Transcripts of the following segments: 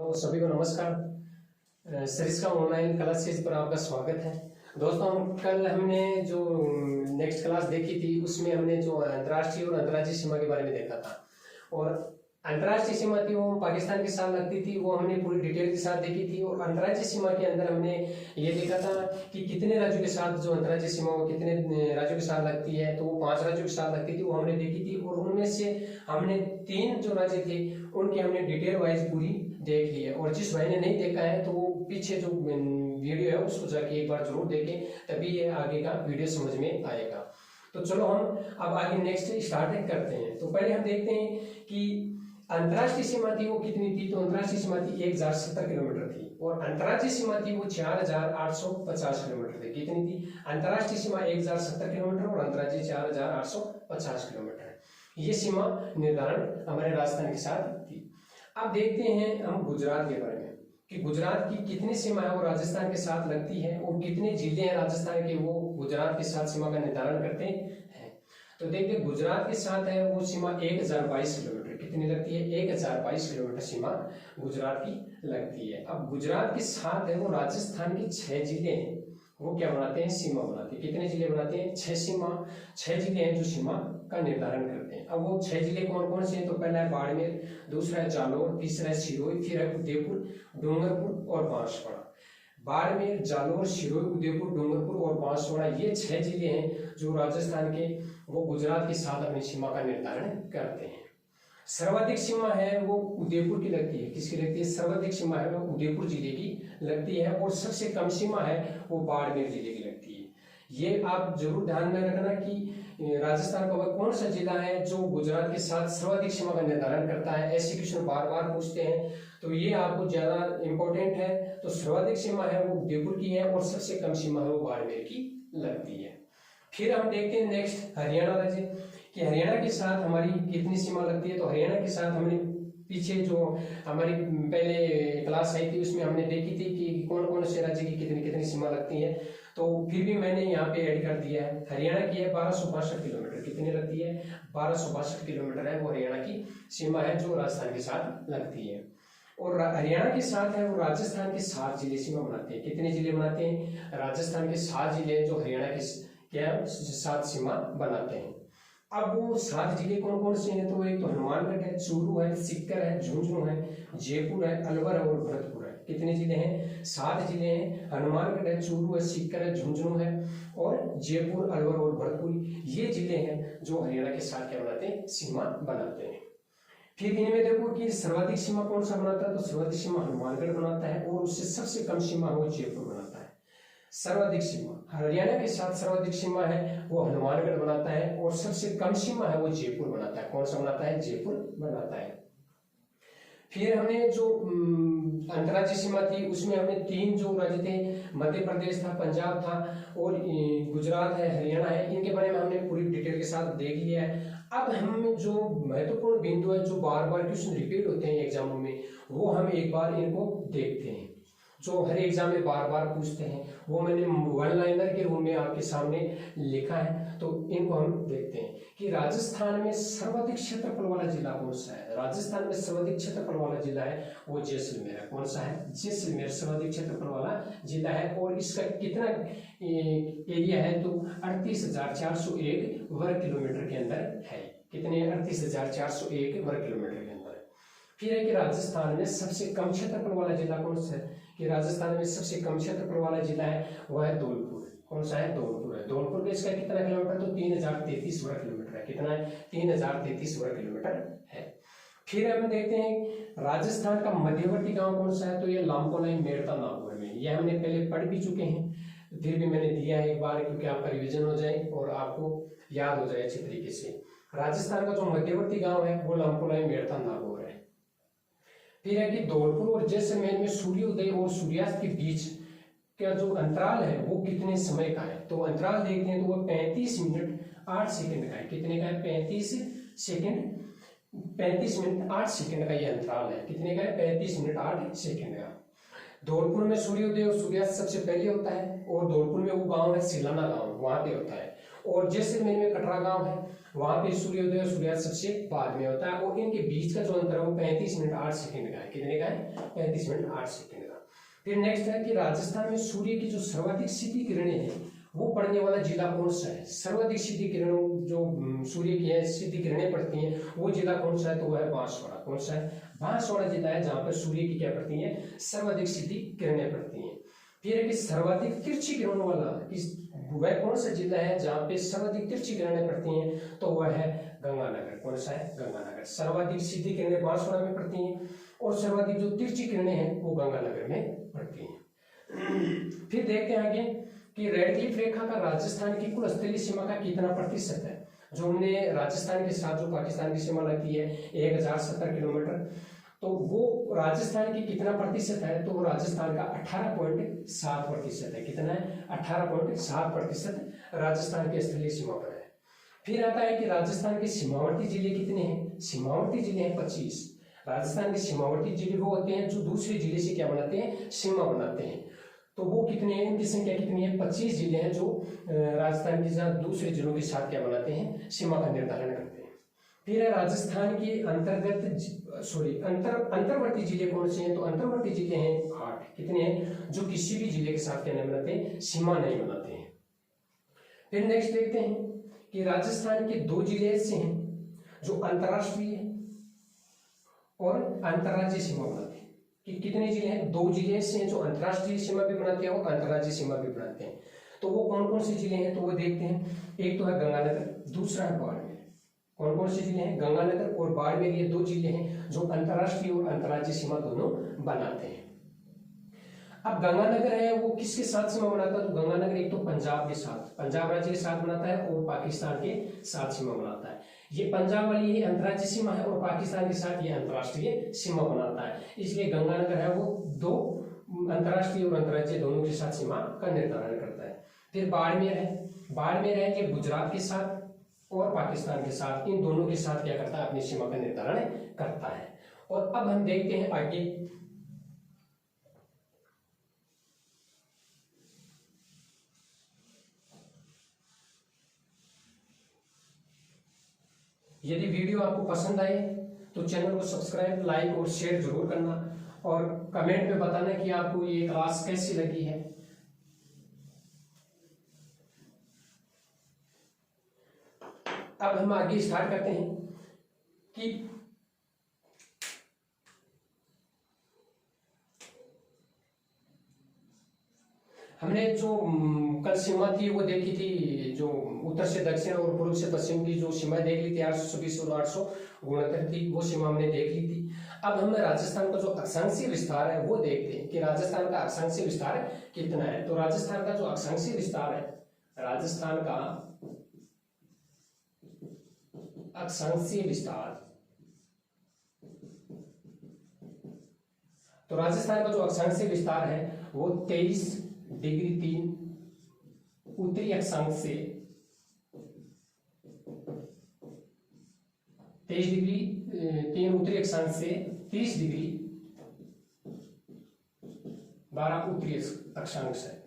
तो सभी को नमस्कार। सरिस्का ऑनलाइन क्लासेज पर आपका स्वागत है। दोस्तों, हमने जो नेक्स्ट क्लास देखी थी उसमें हमने जो अंतर्राष्ट्रीय और अंतर्राज्यीय सीमा के बारे में देखा था। और अंतर्राष्ट्रीय सीमा थी वो पाकिस्तान के साथ लगती थी, वो हमने पूरी डिटेल के साथ देखी थी। और अंतर्राज्यीय सीमा के अंदर हमने ये देखा था कि कितने राज्यों के साथ जो अंतर्राज्यीय सीमा वो कितने राज्यों के साथ लगती है। तो वो 5 राज्यों के साथ लगती थी, वो हमने देखी थी। और उनमें से हमने 3 जो राज्य थे उनकी हमने डिटेल वाइज पूरी देख ली है। और जिस भाई ने नहीं देखा है तो वो पीछे जो वीडियो है उसको जाके एक बार जरूर देखें, तभी ये आगे का वीडियो समझ में आएगा। तो चलो हम अब आगे नेक्स्ट स्टार्ट करते हैं। तो पहले हम देखते हैं कि अंतर्राष्ट्रीय सीमा थी वो कितनी थी। तो अंतर्राष्ट्रीय सीमा थी 1070 किलोमीटर थी और अंतर्राज्यीय सीमा थी वो 4850 किलोमीटर थी। कितनी थी? अंतर्राष्ट्रीय सीमा 1070 किलोमीटर और अंतर्राज्यीय 4850 किलोमीटर है। ये सीमा निर्धारण हमारे राजस्थान के साथ थी। अब देखते हैं हम गुजरात के बारे में कि गुजरात की कितनी सीमा है वो राजस्थान के साथ लगती है और कितने जिले हैं राजस्थान के वो गुजरात के साथ सीमा का निर्धारण करते हैं। तो देखिए, गुजरात के साथ है वो सीमा 1022 किलोमीटर। कितनी लगती है? 1022 किलोमीटर सीमा गुजरात की लगती है। अब गुजरात के साथ है वो राजस्थान के 6 जिले हैं, वो क्या बनाते हैं? सीमा बनाते हैं। कितने जिले बनाते हैं? 6 जिले हैं जो सीमा का निर्धारण करते हैं। अब वो 6 जिले कौन कौन से हैं? तो पहला है बाड़मेर, दूसरा है जालौर, तीसरा है सिरोही, फिर है उदयपुर, डूंगरपुर और बांसवाड़ा। बाड़मेर, जालौर, सिरोही, उदयपुर, डूंगरपुर और बांसवाड़ा ये 6 जिले हैं जो राजस्थान के वो गुजरात के साथ अपनी सीमा का निर्धारण करते हैं। सर्वाधिक सीमा है वो उदयपुर की लगती है। किसकी लगती है? सर्वाधिक सीमा है वो उदयपुर जिले की लगती है। और सबसे कम सीमा है वो बाड़मेर जिले की लगती है। ये आप जरूर ध्यान में रखना कि राजस्थान का वह कौन सा जिला है जो गुजरात के साथ सर्वाधिक सीमा का निर्धारण करता है। ऐसे क्वेश्चन बार बार पूछते हैं, तो ये आपको ज्यादा इंपॉर्टेंट है। तो सर्वाधिक सीमा है वो उदयपुर की है और सबसे कम सीमा है वो बाड़मेर की लगती है। फिर हम देखते हैं नेक्स्ट हरियाणा राज्य कि हरियाणा के साथ हमारी कितनी सीमा लगती है। तो हरियाणा के साथ हमने पीछे जो हमारी पहले क्लास आई थी उसमें हमने देखी थी कि कौन कौन से राज्य की कितनी कितनी सीमा लगती है। तो फिर भी मैंने यहाँ पे ऐड कर दिया है। हरियाणा की है 1262 किलोमीटर। कितनी लगती है? 1262 किलोमीटर है वो हरियाणा की सीमा है जो राजस्थान के साथ लगती है। और हरियाणा के साथ है वो राजस्थान के 7 जिले सीमा बनाते हैं। कितने जिले बनाते हैं? राजस्थान के 7 जिले जो हरियाणा के क्या 7 सीमा बनाते हैं। अब वो 7 जिले कौन कौन से हैं? तो एक तो हनुमानगढ़ है, चूरू है, सीकर है, झुंझुनू है, जयपुर है, अलवर है और भरतपुर है। कितने जिले हैं? 7 जिले हैं। हनुमानगढ़ है, चूरू है, सीकर है, झुंझुनू है और जयपुर, अलवर और भरतपुर ये जिले हैं जो हरियाणा के साथ क्या बनाते हैं? सीमा बनाते हैं। फिर इनमें देखो कि सर्वाधिक सीमा कौन सा बनाता है। तो सर्वाधिक सीमा हनुमानगढ़ बनाता है और उससे सबसे कम सीमा वो जयपुर बनाता है। सर्वाधिक सीमा हरियाणा के साथ सर्वाधिक सीमा है वो हनुमानगढ़ बनाता है और सबसे कम सीमा है वो जयपुर बनाता है। कौन सा बनाता है? जयपुर बनाता है। फिर हमने जो अंतर्राज्यीय सीमा थी उसमें हमने 3 जो राज्य थे, मध्य प्रदेश था, पंजाब था और गुजरात है, हरियाणा है। इनके बारे में हमने पूरी डिटेल के साथ देख लिया है। अब हम जो महत्वपूर्ण बिंदु है जो बार बार क्वेश्चन रिपीट होते हैं एग्जामों में, वो हम एक बार इनको देखते हैं जो हर एग्जाम में बार बार पूछते हैं। वो मैंने वन लाइनर के रूप में आपके सामने लिखा है, तो इनको हम देखते हैं कि राजस्थान में सर्वाधिक क्षेत्रफल वाला जिला कौन सा है। राजस्थान में सर्वाधिक क्षेत्रफल वाला जिला है वो जैसलमेर है। कौन सा है? जैसलमेर सर्वाधिक क्षेत्रफल वाला जिला है। और इसका कितना एरिया है? तो 38,401 वर्ग किलोमीटर के अंदर है। कितने? 38,401 वर्ग किलोमीटर के अंदर। फिर है कि राजस्थान में सबसे कम क्षेत्रफल वाला जिला कौन सा है? कि राजस्थान में सबसे कम क्षेत्रफल वाला जिला है वह है धौलपुर। कौन सा है? धौलपुर है। धौलपुर में इसका कितना किलोमीटर? तो 3033 वर्ग किलोमीटर है। कितना है? 3033 वर्ग किलोमीटर है। फिर हम देखते हैं राजस्थान का मध्यवर्ती गांव कौन सा है। तो ये लामकोलाई मेड़ता नागौर में। ये हमने पहले पढ़ भी चुके हैं, फिर भी मैंने दिया है एक बार क्योंकि आपका रिविजन हो जाए और आपको याद हो जाए अच्छी तरीके से। राजस्थान का जो मध्यवर्ती गांव है वो लामकोलाई मेड़ता नागौर है। फिर है कि धौलपुर और जैसलमेर में सूर्योदय और सूर्यास्त के बीच का जो अंतराल है वो कितने समय का है। तो अंतराल देखते हैं तो वो 35 मिनट 8 सेकंड का है। कितने का है? 35 मिनट 8 सेकंड का ये अंतराल है। कितने का है? 35 मिनट 8 सेकंड का। धौलपुर में सूर्योदय और सूर्यास्त सबसे पहले होता है और धौलपुर में वो गांव है सिलाना गांव, वहां पे होता है। और जैसलमेर में कटरा गांव है, वहां पे सूर्योदय और सूर्यास्त सबसे बाद में होता है और इनके बीच का जो अंतर है वो 35 मिनट 8 सेकंड का है। कितने का है? 35 मिनट 8 सेकंड का। फिर नेक्स्ट है कि राजस्थान में सूर्य की जो सर्वाधिक सीधी किरणें हैं वो पड़ने वाला जिला कौन सा है? सर्वाधिक सीधी किरणों जो सूर्य की है सीधी किरणें पड़ती हैं वो जिला कौन सा है? तो वह है बांसवाड़ा। कौन सा है? बांसवाड़ा जिला है जहां पर सूर्य की क्या पड़ती है? सर्वाधिक सीधी किरणें पड़ती हैं। फिर है कि सर्वाधिक तिरछी किरणों वाला वह कौन सा जिला है जहां पे सर्वाधिक तिरछी किरणें पड़ती हैं? तो वह है गंगानगर। कौन सा है? गंगानगर। सर्वाधिक सीधी किरणें बांसवाड़ा में पड़ती हैं और सर्वाधिक जो तिरछी किरणें हैं वो गंगानगर में पड़ती हैं। फिर देखते हैं आगे कि रेडक्लिफ रेखा का राजस्थान की कुल स्थलीय सीमा का कितना प्रतिशत है? जो हमने राजस्थान के साथ जो पाकिस्तान की सीमा लगती है 1070 किलोमीटर, तो वो राजस्थान की कितना प्रतिशत है? तो वो राजस्थान का 18.7% है। कितना है? 18.7% राजस्थान की स्थलीय सीमा पर है। फिर आता है कि राजस्थान के सीमावर्ती जिले कितने हैं? सीमावर्ती जिले हैं 25। राजस्थान के सीमावर्ती जिले वो होते हैं जो दूसरे जिले से क्या बनाते हैं? सीमा बनाते हैं। तो वो कितने हैं? इनकी संख्या कितनी है? 25 जिले हैं जो राजस्थान के साथ दूसरे जिलों के साथ क्या बनाते हैं? सीमा का निर्धारण करते हैं। फिर है राजस्थान के अंतर्वर्ती जिले कौन से हैं? तो अंतर्वर्ती जिले हैं 8। कितने हैं? जो किसी भी जिले के साथ क्या नहीं बनाते हैं? सीमा नहीं बनाते हैं। फिर नेक्स्ट देखते हैं कि राजस्थान के 2 जिले ऐसे हैं जो अंतर्राष्ट्रीय और अंतर्राज्यीय सीमा बनाते हैं। कि कितने जिले हैं? 2 जिले ऐसे हैं जो अंतर्राष्ट्रीय सीमा भी बनाते हैं और अंतर्राज्यीय सीमा भी बनाते हैं। तो वो कौन कौन से जिले हैं? तो वो देखते हैं। एक तो है गंगानगर, दूसरा है बाड़मेर। कौन कौन से जिले हैं? गंगानगर और बाड़मेर, ये 2 जिले हैं जो अंतर्राष्ट्रीय और अंतर्राज्यीय सीमा दोनों बनाते हैं। अब गंगानगर है वो किसके साथ सीमा बनाता है? तो गंगानगर एक तो पंजाब के साथ, पंजाब राज्य के साथ बनाता है और पाकिस्तान के साथ सीमा बनाता है। ये पंजाब वाली ये अंतर्राज्यीय सीमा है और पाकिस्तान के साथ ये अंतर्राष्ट्रीय सीमा बनाता है। इसलिए गंगानगर है वो 2 अंतर्राष्ट्रीय और अंतर्राज्यीय दोनों के साथ सीमा का निर्धारण करता है। फिर बाड़मेर है, बाड़मेर है कि गुजरात के साथ और पाकिस्तान के साथ, इन दोनों के साथ क्या करता है? अपनी सीमा का निर्धारण करता है। और अब हम देखते हैं आगे यदि वीडियो आपको पसंद आए तो चैनल को सब्सक्राइब, लाइक और शेयर जरूर करना और कमेंट में बताना कि आपको ये क्लास कैसी लगी है। अब हम आगे स्टार्ट करते हैं कि हमने जो कल सीमा थी वो देखी थी, जो उत्तर से दक्षिण और पूर्व से पश्चिम की जो सीमा देख ली थी 826 और 869 थी, वो सीमा हमने देख ली थी। अब हम राजस्थान का जो अक्षांशीय विस्तार है वो देखते हैं कि राजस्थान का अक्षांशीय विस्तार कितना है। तो राजस्थान का जो अक्षांशीय विस्तार है, राजस्थान का अक्षांशीय विस्तार, तो राजस्थान का जो अक्षांशीय विस्तार है वो 23 डिग्री 3 उत्तरी अक्षांश से 23 डिग्री 3 उत्तरी अक्षांश से 30 डिग्री 12 उत्तरी अक्षांश है।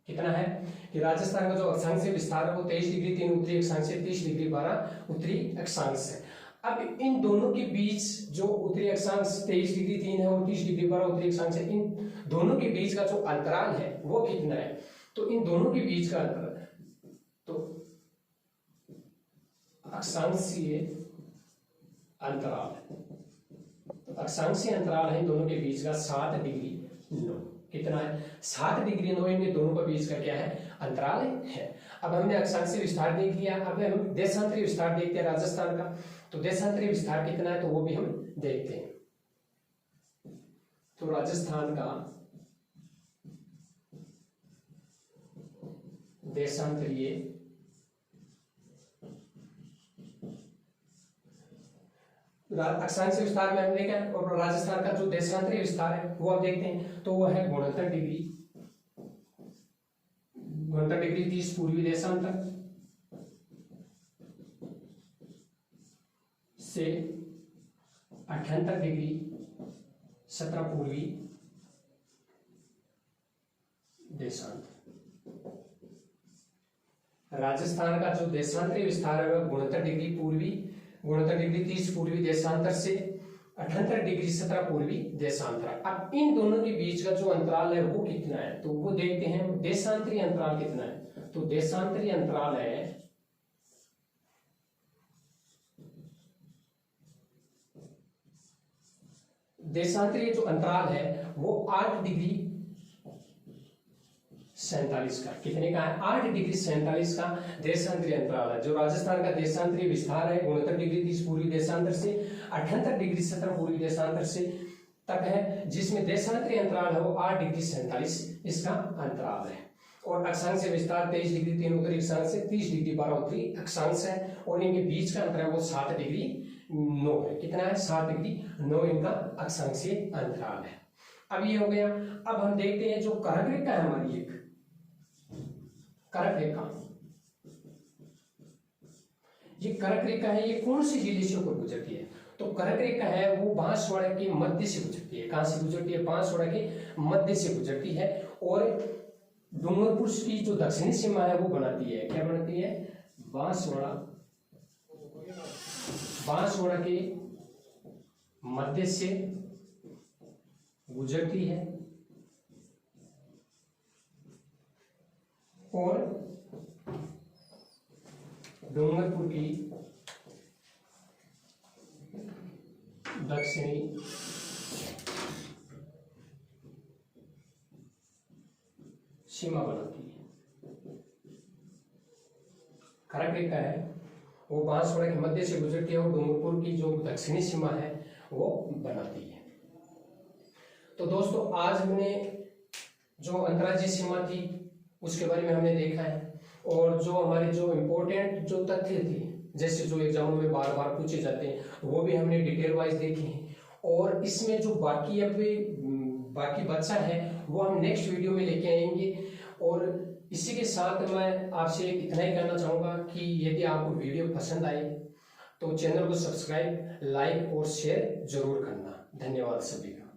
कितना है कि राजस्थान का जो अक्षांशीय विस्तार है वो 23 डिग्री 3 उत्तरी अक्षांश से 30 डिग्री 12 उत्तरी अक्षांश है। अब इन दोनों के बीच जो उत्तरी अक्षांश 23 डिग्री 3 है और 30 डिग्री 12 उत्तरी अक्षांश है, इन दोनों के बीच का जो अंतराल है वो कितना है? तो इन दोनों के बीच का अंतराल, तो अक्षांशीय अंतराल, तो अक्षांशीय अंतराल है इन दोनों के बीच का 7 डिग्री 9। कितना है? 7 डिग्री 9 इन दोनों के बीच का क्या है? अंतराल है। अब हमने अक्षांशीय विस्तार देख लिया, अब हम देशांतरीय विस्तार देखते हैं राजस्थान का। तो देशांतरीय विस्तार कितना है तो वो भी हम देखते हैं। तो राजस्थान का देशांतरीय अक्षांशीय विस्तार में हमने देखा, और राजस्थान का जो देशांतरीय विस्तार है वो आप देखते हैं तो वो है 69 डिग्री 30 पूर्वी देशांतर से 78 डिग्री 17 पूर्वी देशांतर। राजस्थान का जो देशांतरी विस्तार है वह 69 डिग्री पूर्वी, 69 डिग्री 30 पूर्वी देशांतर से 78 डिग्री 17 पूर्वी देशांतर। अब इन दोनों के बीच का जो अंतराल है वो कितना है, तो वो देखते हैं। देशांतरी अंतराल कितना है, तो देशांतरी अंतराल है देशांतरीय जो अंतराल है वो 8 डिग्री 47 का, कितने का है, 8 डिग्री 47 का देशांतरीय अंतराल है। जो राजस्थान का देशांतरीय विस्तार है 69 डिग्री 30 पूर्वी देशांतर से 78 डिग्री 17 पूर्वी देशांतर से तक है, जिसमें देशांतरीय अंतराल है वो 8 डिग्री 47 इसका अंतराल है। और अक्षांश विस्तार 23 डिग्री 3 उत्तरी अक्षांश से 30 डिग्री 12 उत्तरी अक्षांश है, और इनके बीच का अंतर है वो 7 डिग्री 9 है। कितना है, 7 डिग्री 9 इनका अक्षांशीय अंतराल है। अब ये हो गया। अब हम देखते हैं जो कर्क रेखा है हमारी, एक कर्क रेखा, ये कर्क रेखा है, ये कौन सी जिले से ऊपर गुजरती है, तो कर्क रेखा है वो बांसवाड़ा के मध्य से गुजरती है। कहां से गुजरती है, बांसवाड़ा के मध्य से गुजरती है, और डूंगरपुर की जो दक्षिणी सीमा है वो बनाती है, क्या बनाती है, बांसवाड़ा के मध्य से गुजरती है, और डूंगरपुर की दक्षिणी सीमा बनाती है। कर्क रेखा है वो बांसवाड़ा के मध्य से गुजरती है और डूंगरपुर की जो दक्षिणी सीमा है वो बनाती है। तो दोस्तों आज हमने जो अंतर्राज्यीय सीमा थी उसके बारे में हमने देखा है, और जो हमारे जो इम्पोर्टेंट जो तथ्य थे जैसे जो एग्जामों में बार बार पूछे जाते हैं वो भी हमने डिटेल वाइज देखे हैं, और इसमें जो बाकी बचा है वो हम नेक्स्ट वीडियो में लेके आएंगे। और इसी के साथ मैं आपसे इतना ही कहना चाहूँगा कि यदि आपको वीडियो पसंद आए तो चैनल को सब्सक्राइब, लाइक और शेयर जरूर करना। धन्यवाद सभी का।